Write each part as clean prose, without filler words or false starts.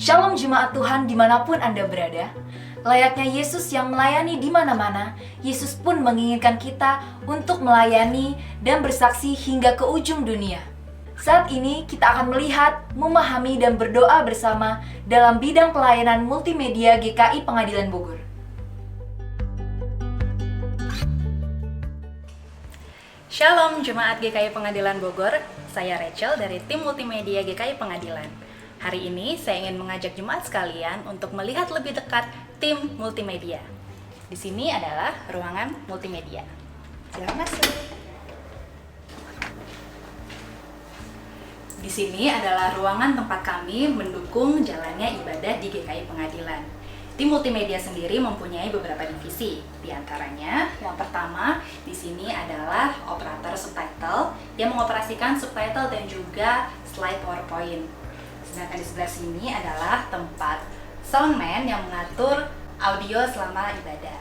Shalom jemaat Tuhan dimanapun Anda berada. Layaknya Yesus yang melayani di mana-mana, Yesus pun menginginkan kita untuk melayani dan bersaksi hingga ke ujung dunia. Saat ini kita akan melihat, memahami dan berdoa bersama dalam bidang pelayanan multimedia GKI Pengadilan Bogor. Shalom Jemaat GKI Pengadilan Bogor, saya Rachel dari tim multimedia GKI Pengadilan. Hari ini saya ingin mengajak jemaat sekalian untuk melihat lebih dekat tim multimedia. Di sini adalah ruangan multimedia. Silakan masuk. Di sini adalah ruangan tempat kami mendukung jalannya ibadah di GKI Pengadilan. Tim multimedia sendiri mempunyai beberapa divisi. Di antaranya, yang pertama di sini adalah operator subtitle yang mengoperasikan subtitle dan juga slide PowerPoint. Sedangkan di sebelah sini adalah tempat soundman yang mengatur audio selama ibadah.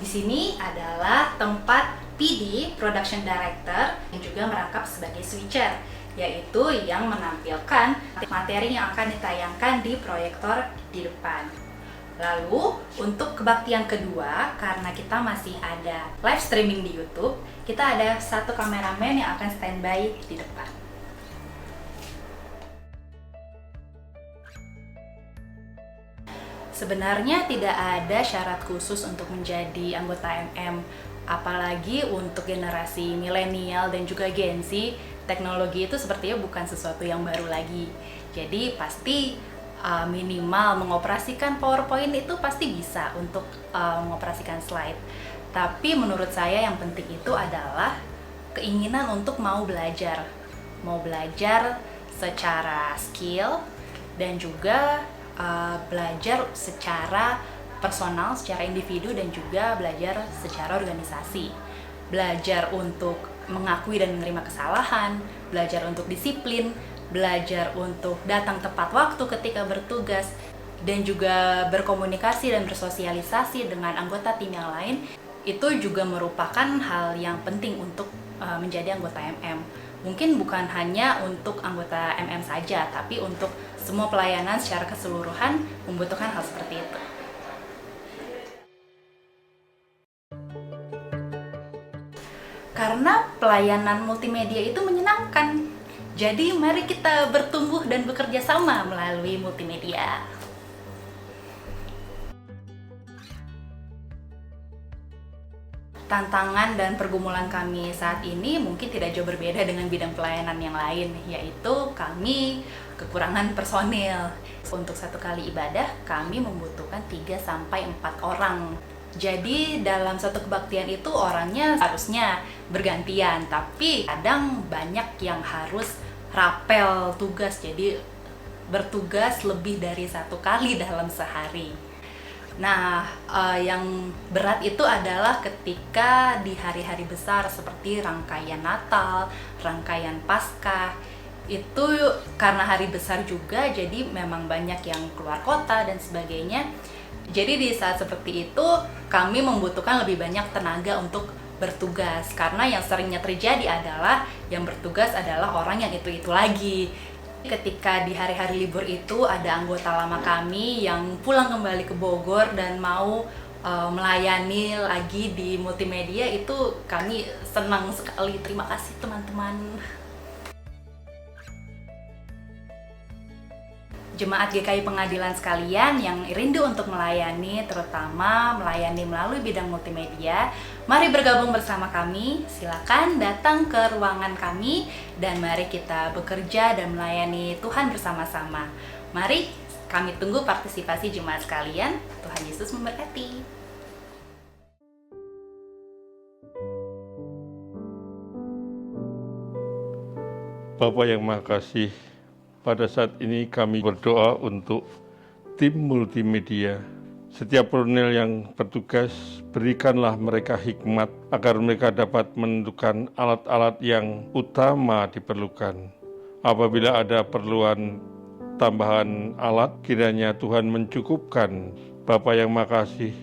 Di sini adalah tempat PD, Production Director, yang juga merangkap sebagai switcher, yaitu yang menampilkan materi yang akan ditayangkan di proyektor di depan. Lalu, untuk kebaktian kedua, karena kita masih ada live streaming di YouTube, kita ada satu kameramen yang akan standby di depan. Sebenarnya tidak ada syarat khusus untuk menjadi anggota MM, apalagi untuk generasi milenial dan juga Gen Z. Teknologi itu sepertinya bukan sesuatu yang baru lagi. Jadi pasti minimal mengoperasikan PowerPoint itu pasti bisa untuk mengoperasikan slide. Tapi menurut saya yang penting itu adalah keinginan untuk mau belajar secara skill dan juga belajar secara personal, secara individu, dan juga belajar secara organisasi. Belajar untuk mengakui dan menerima kesalahan, belajar untuk disiplin, belajar untuk datang tepat waktu ketika bertugas, dan juga berkomunikasi dan bersosialisasi dengan anggota tim yang lain. Itu juga merupakan hal yang penting untuk menjadi anggota MM. Mungkin bukan hanya untuk anggota MM saja, tapi untuk semua pelayanan secara keseluruhan membutuhkan hal seperti itu. Karena pelayanan multimedia itu menyenangkan, jadi mari kita bertumbuh dan bekerja sama melalui multimedia. Tantangan dan pergumulan kami saat ini mungkin tidak jauh berbeda dengan bidang pelayanan yang lain, yaitu kami kekurangan personil. Untuk satu kali ibadah, kami membutuhkan 3-4 orang. Jadi dalam satu kebaktian itu orangnya harusnya bergantian, tapi kadang banyak yang harus rapel tugas, jadi bertugas lebih dari satu kali dalam sehari. Nah, yang berat itu adalah ketika di hari-hari besar seperti rangkaian Natal, rangkaian Paskah. Itu karena hari besar juga, jadi memang banyak yang keluar kota dan sebagainya. Jadi di saat seperti itu, kami membutuhkan lebih banyak tenaga untuk bertugas. Karena yang seringnya terjadi adalah yang bertugas adalah orang yang itu-itu lagi. Ketika di hari-hari libur itu ada anggota lama kami yang pulang kembali ke Bogor dan mau melayani lagi di multimedia, itu kami senang sekali. Terima kasih teman-teman. Jemaat GKI Pengadilan sekalian yang rindu untuk melayani, terutama melayani melalui bidang multimedia, mari bergabung bersama kami. Silakan datang ke ruangan kami dan mari kita bekerja dan melayani Tuhan bersama-sama. Mari kami tunggu partisipasi jemaat sekalian. Tuhan Yesus memberkati. Bapa yang Maha Kasih, pada saat ini kami berdoa untuk tim multimedia. Setiap personel yang bertugas, berikanlah mereka hikmat agar mereka dapat menentukan alat-alat yang utama diperlukan. Apabila ada perluan tambahan alat, kiranya Tuhan mencukupkan. Bapa yang Maha Kasih,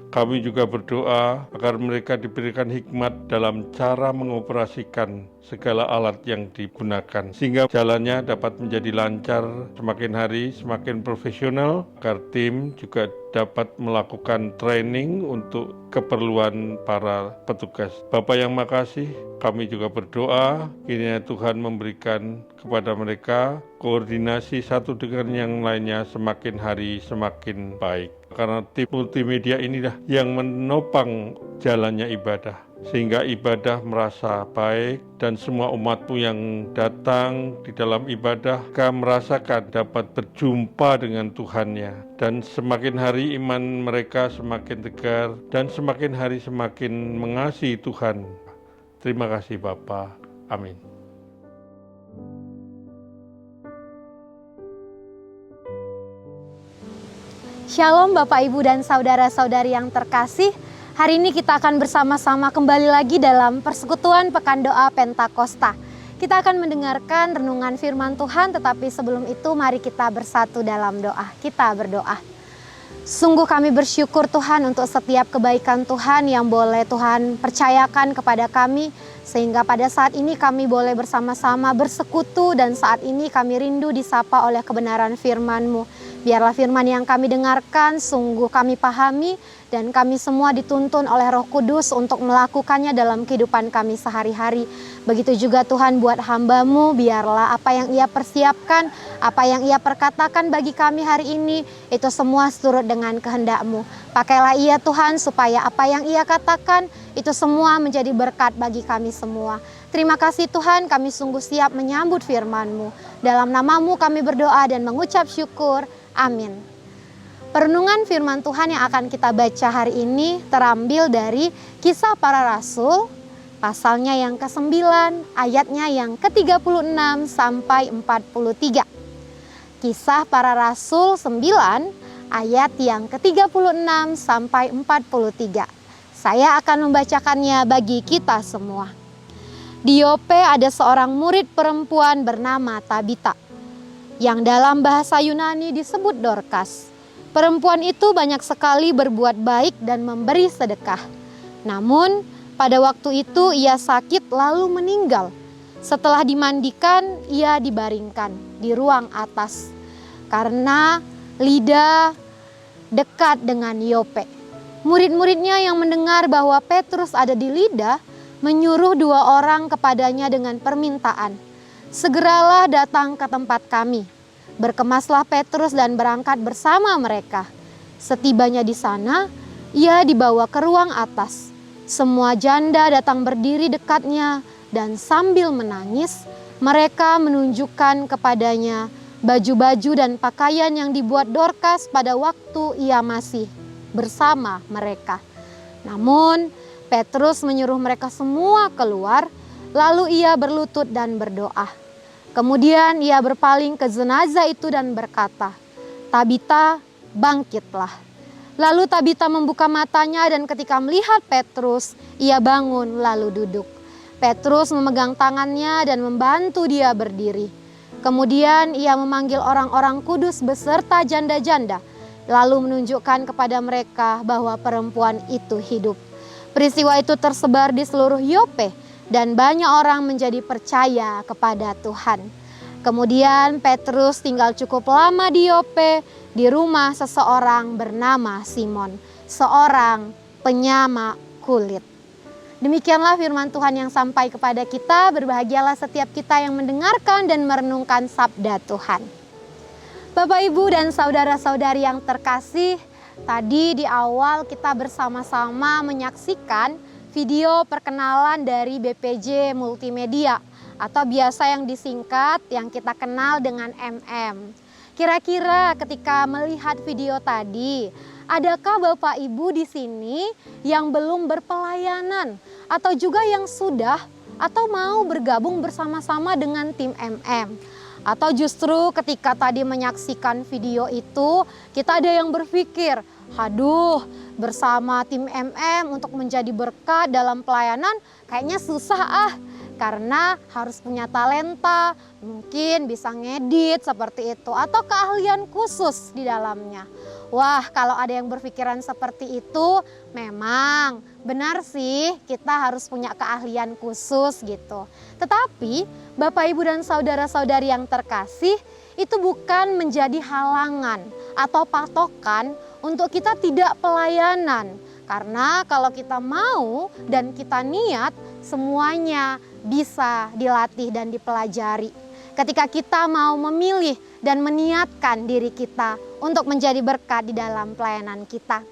Kami juga berdoa agar mereka diberikan hikmat dalam cara mengoperasikan segala alat yang digunakan, sehingga jalannya dapat menjadi lancar, semakin hari semakin profesional, agar tim juga dapat melakukan training untuk keperluan para petugas. Bapak yang makasih, kami juga berdoa kiranya Tuhan memberikan kepada mereka koordinasi satu dengan yang lainnya semakin hari semakin baik. Karena tim multimedia inilah yang menopang jalannya ibadah, sehingga ibadah merasa baik dan semua umatmu yang datang di dalam ibadah akan merasakan dapat berjumpa dengan Tuhannya, dan semakin hari iman mereka semakin tegar dan semakin hari semakin mengasihi Tuhan. Terima kasih Bapa. Amin. Shalom Bapak Ibu dan saudara-saudari yang terkasih. Hari ini kita akan bersama-sama kembali lagi dalam persekutuan Pekan Doa Pentakosta. Kita akan mendengarkan renungan firman Tuhan, tetapi sebelum itu mari kita bersatu dalam doa. Kita berdoa. Sungguh kami bersyukur Tuhan untuk setiap kebaikan Tuhan yang boleh Tuhan percayakan kepada kami, sehingga pada saat ini kami boleh bersama-sama bersekutu, dan saat ini kami rindu disapa oleh kebenaran firman-Mu. Biarlah firman yang kami dengarkan sungguh kami pahami, dan kami semua dituntun oleh Roh Kudus untuk melakukannya dalam kehidupan kami sehari-hari. Begitu juga Tuhan buat hamba-Mu, biarlah apa yang Ia persiapkan, apa yang Ia perkatakan bagi kami hari ini, itu semua seturut dengan kehendak-Mu. Pakailah Ia Tuhan supaya apa yang Ia katakan itu semua menjadi berkat bagi kami semua. Terima kasih Tuhan, kami sungguh siap menyambut firman-Mu. Dalam nama-Mu kami berdoa dan mengucap syukur. Amin. Perenungan firman Tuhan yang akan kita baca hari ini terambil dari Kisah Para Rasul, pasalnya yang ke-9, ayatnya yang ke-36 sampai 43. Kisah Para Rasul 9, ayat yang ke-36 sampai 43. Saya akan membacakannya bagi kita semua. Di Yope ada seorang murid perempuan bernama Tabita, yang dalam bahasa Yunani disebut Dorkas. Perempuan itu banyak sekali berbuat baik dan memberi sedekah. Namun pada waktu itu ia sakit lalu meninggal. Setelah dimandikan, ia dibaringkan di ruang atas, karena Lida dekat dengan Yope. Murid-muridnya yang mendengar bahwa Petrus ada di Lida menyuruh 2 orang kepadanya dengan permintaan, "Segeralah datang ke tempat kami." Berkemaslah Petrus dan berangkat bersama mereka. Setibanya di sana, ia dibawa ke ruang atas. Semua janda datang berdiri dekatnya, dan sambil menangis, mereka menunjukkan kepadanya baju-baju dan pakaian yang dibuat Dorkas pada waktu ia masih bersama mereka. Namun Petrus menyuruh mereka semua keluar, lalu ia berlutut dan berdoa. Kemudian ia berpaling ke jenazah itu dan berkata, "Tabita, bangkitlah." Lalu Tabita membuka matanya, dan ketika melihat Petrus, ia bangun lalu duduk. Petrus memegang tangannya dan membantu dia berdiri. Kemudian ia memanggil orang-orang kudus beserta janda-janda, lalu menunjukkan kepada mereka bahwa perempuan itu hidup. Peristiwa itu tersebar di seluruh Yope, dan banyak orang menjadi percaya kepada Tuhan. Kemudian Petrus tinggal cukup lama di Yope, di rumah seseorang bernama Simon, seorang penyamak kulit. Demikianlah firman Tuhan yang sampai kepada kita. Berbahagialah setiap kita yang mendengarkan dan merenungkan sabda Tuhan. Bapak, Ibu, dan saudara-saudari yang terkasih, tadi di awal kita bersama-sama menyaksikan video perkenalan dari BPJ Multimedia, atau biasa yang disingkat yang kita kenal dengan MM. Kira-kira ketika melihat video tadi, adakah Bapak Ibu di sini yang belum berpelayanan, atau juga yang sudah atau mau bergabung bersama-sama dengan tim MM? Atau justru ketika tadi menyaksikan video itu, kita ada yang berpikir, "Aduh, bersama tim MM untuk menjadi berkat dalam pelayanan kayaknya susah ah." karena harus punya talenta, mungkin bisa ngedit seperti itu, atau keahlian khusus di dalamnya. Wah, kalau ada yang berpikiran seperti itu, memang benar sih kita harus punya keahlian khusus gitu. Tetapi Bapak, Ibu, dan saudara-saudari yang terkasih, itu bukan menjadi halangan atau patokan untuk kita tidak pelayanan. Karena kalau kita mau dan kita niat, semuanya bisa dilatih dan dipelajari. Ketika kita mau memilih dan meniatkan diri kita untuk menjadi berkat di dalam pelayanan kita.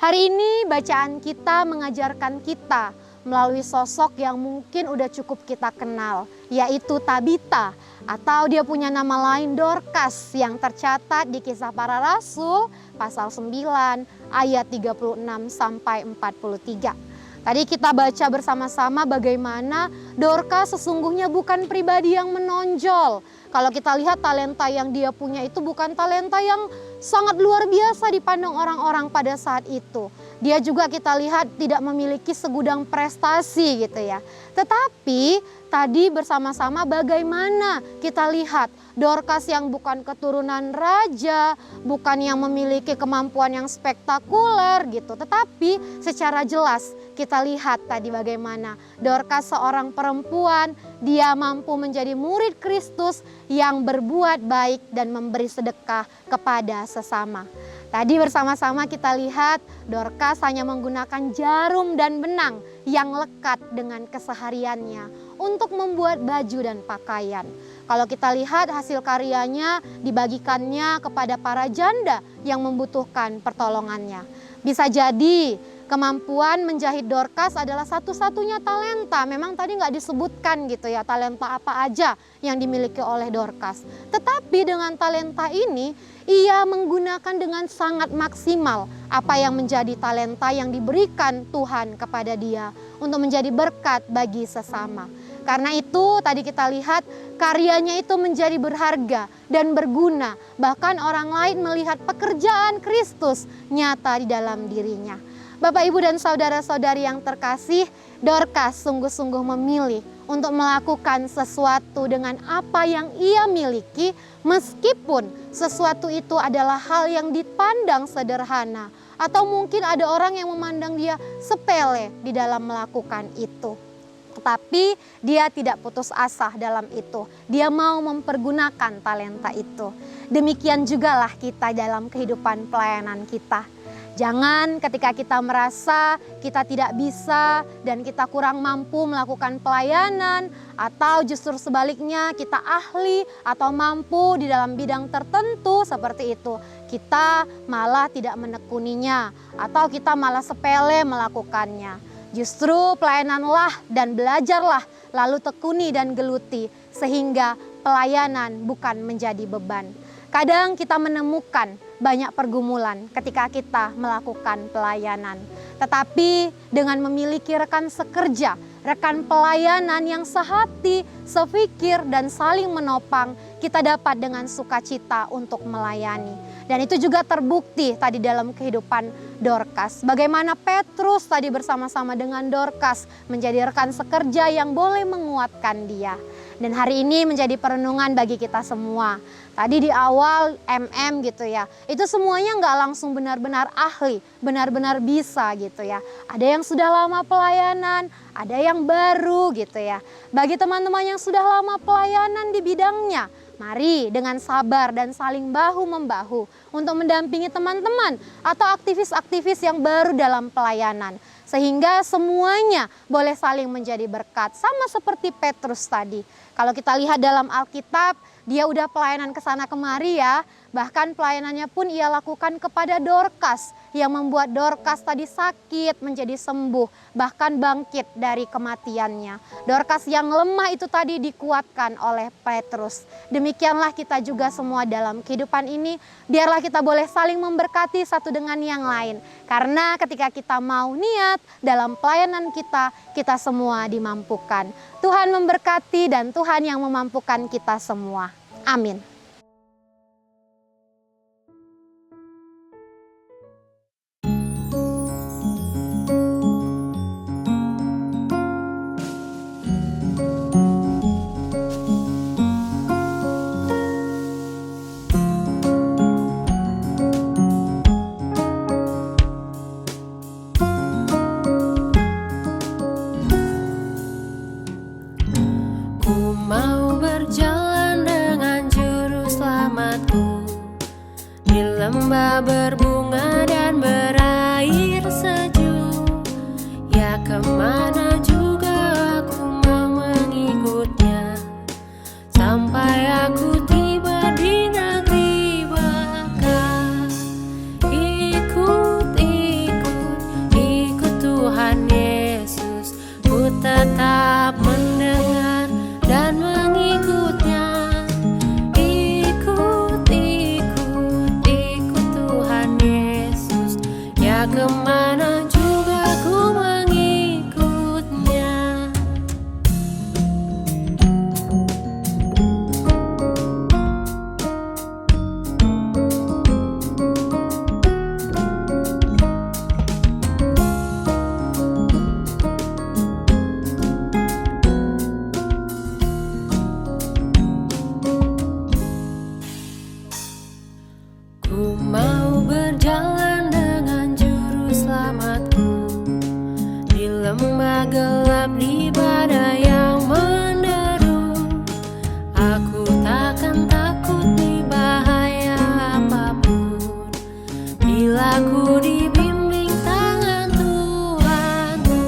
Hari ini bacaan kita mengajarkan kita melalui sosok yang mungkin udah cukup kita kenal, yaitu Tabita, atau dia punya nama lain Dorcas, yang tercatat di Kisah Para Rasul pasal 9 ayat 36 sampai 43. Tadi kita baca bersama-sama bagaimana Dorcas sesungguhnya bukan pribadi yang menonjol. Kalau kita lihat talenta yang dia punya itu bukan talenta yang sangat luar biasa dipandang orang-orang pada saat itu. Dia juga kita lihat tidak memiliki segudang prestasi gitu ya. Tetapi tadi bersama-sama bagaimana kita lihat Dorcas yang bukan keturunan raja, bukan yang memiliki kemampuan yang spektakuler gitu. Tetapi secara jelas kita lihat tadi bagaimana Dorcas seorang perempuan, dia mampu menjadi murid Kristus yang berbuat baik dan memberi sedekah kepada sesama. Tadi bersama-sama kita lihat Dorcas hanya menggunakan jarum dan benang yang lekat dengan kesehariannya untuk membuat baju dan pakaian. Kalau kita lihat hasil karyanya dibagikannya kepada para janda yang membutuhkan pertolongannya. Bisa jadi kemampuan menjahit Dorcas adalah satu-satunya talenta. Memang tadi nggak disebutkan gitu ya talenta apa aja yang dimiliki oleh Dorcas. Tetapi dengan talenta ini ia menggunakan dengan sangat maksimal apa yang menjadi talenta yang diberikan Tuhan kepada dia untuk menjadi berkat bagi sesama. Karena itu tadi kita lihat karyanya itu menjadi berharga dan berguna. Bahkan orang lain melihat pekerjaan Kristus nyata di dalam dirinya. Bapak, Ibu, dan saudara-saudari yang terkasih, Dorcas sungguh-sungguh memilih untuk melakukan sesuatu dengan apa yang ia miliki, meskipun sesuatu itu adalah hal yang dipandang sederhana, atau mungkin ada orang yang memandang dia sepele di dalam melakukan itu. Tetapi dia tidak putus asa dalam itu. Dia mau mempergunakan talenta itu. Demikian jugalah kita dalam kehidupan pelayanan kita. Jangan ketika kita merasa kita tidak bisa dan kita kurang mampu melakukan pelayanan, atau justru sebaliknya kita ahli atau mampu di dalam bidang tertentu seperti itu, kita malah tidak menekuninya atau kita malah sepele melakukannya. Justru pelayananlah dan belajarlah, lalu tekuni dan geluti sehingga pelayanan bukan menjadi beban. Kadang kita menemukan banyak pergumulan ketika kita melakukan pelayanan. Tetapi dengan memiliki rekan sekerja, rekan pelayanan yang sehati, sepikir, dan saling menopang, kita dapat dengan sukacita untuk melayani. Dan itu juga terbukti tadi dalam kehidupan Dorcas. Bagaimana Petrus tadi bersama-sama dengan Dorcas menjadi rekan sekerja yang boleh menguatkan dia. Dan hari ini menjadi perenungan bagi kita semua. Tadi di awal gitu ya, itu semuanya nggak langsung benar-benar ahli, benar-benar bisa gitu ya. Ada yang sudah lama pelayanan, ada yang baru gitu ya. Bagi teman-teman yang sudah lama pelayanan di bidangnya, mari dengan sabar dan saling bahu-membahu untuk mendampingi teman-teman atau aktivis-aktivis yang baru dalam pelayanan. Sehingga semuanya boleh saling menjadi berkat. Sama seperti Petrus tadi. Kalau kita lihat dalam Alkitab, dia udah pelayanan ke sana kemari ya. Bahkan pelayanannya pun ia lakukan kepada Dorcas, yang membuat Dorcas tadi sakit menjadi sembuh, bahkan bangkit dari kematiannya. Dorcas yang lemah itu tadi dikuatkan oleh Petrus. Demikianlah kita juga semua dalam kehidupan ini, biarlah kita boleh saling memberkati satu dengan yang lain. Karena ketika kita mau niat dalam pelayanan kita, kita semua dimampukan. Tuhan memberkati dan Tuhan yang memampukan kita semua. Amin. lembah berbunga dan berair sejuk, ya kemana juga aku mau mengikutnya, sampai aku tiba di negeri bakal. Ikut, ikut, ikut Tuhan Yesus, ku tetap mendengar dan mengikutnya. Ikut, ikut, ikut Tuhan Yesus, ya kemana juga ku mengikutnya. Ku mau berjalan dengan juru selamatku di lembah gelap, di badai yang menderu. Aku takkan takut di bahaya apapun, bila ku dibimbing tangan Tuhanku.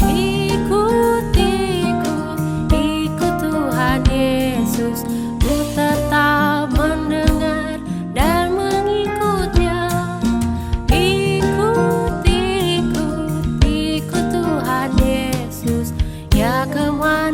Ikut, ikut, ikut Tuhan Yesus, ku tetap mendengar dan mengikutnya. Ikut, ikut, ikut Tuhan Yesus, ya kemana